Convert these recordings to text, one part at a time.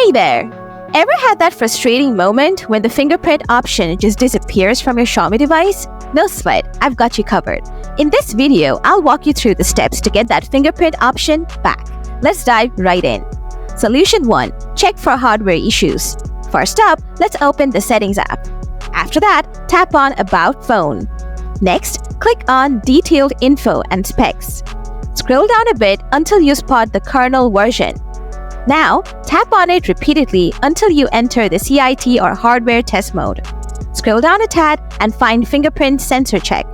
Hey there! Ever had that frustrating moment when the fingerprint option just disappears from your Xiaomi device? No sweat, I've got you covered. In this video, I'll walk you through the steps to get that fingerprint option back. Let's dive right in. Solution 1. Check for hardware issues. First up, let's open the Settings app. After that, tap on About Phone. Next, click on Detailed Info and Specs. Scroll down a bit until you spot the kernel version. Now, tap on it repeatedly until you enter the CIT or hardware test mode. Scroll down a tad and find Fingerprint Sensor Check.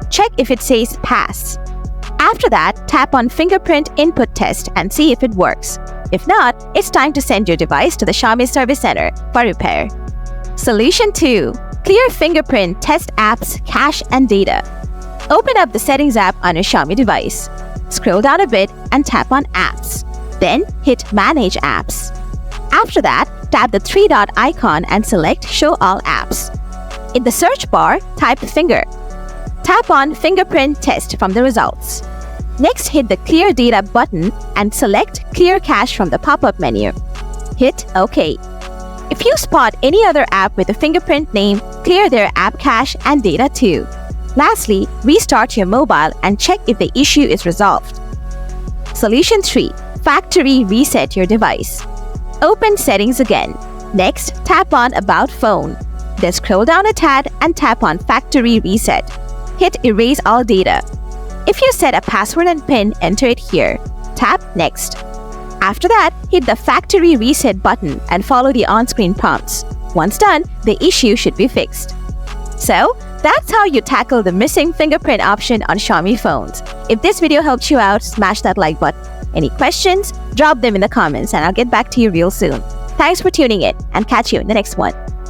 Check if it says Pass. After that, tap on Fingerprint Input Test and see if it works. If not, it's time to send your device to the Xiaomi Service Center for repair. Solution 2. Clear Fingerprint Test Apps, Cache and Data. Open up the Settings app on your Xiaomi device. Scroll down a bit and tap on Apps. Then hit Manage Apps. After that, tap the three-dot icon and select Show All Apps. In the search bar, type Finger. Tap on Fingerprint Test from the results. Next, hit the Clear Data button and select Clear Cache from the pop-up menu. Hit OK. If you spot any other app with a fingerprint name, clear their app cache and data too. Lastly, restart your mobile and check if the issue is resolved. Solution 3. Factory reset your device. Open Settings again. Next, tap on About Phone. Then scroll down a tad and tap on Factory Reset. Hit Erase All Data. If you set a password and PIN, enter it here. Tap Next. After that, hit the Factory Reset button and follow the on-screen prompts. Once done, the issue should be fixed. So, that's how you tackle the missing fingerprint option on Xiaomi phones. If this video helped you out, smash that like button. Any questions? Drop them in the comments and I'll get back to you real soon. Thanks for tuning in and catch you in the next one.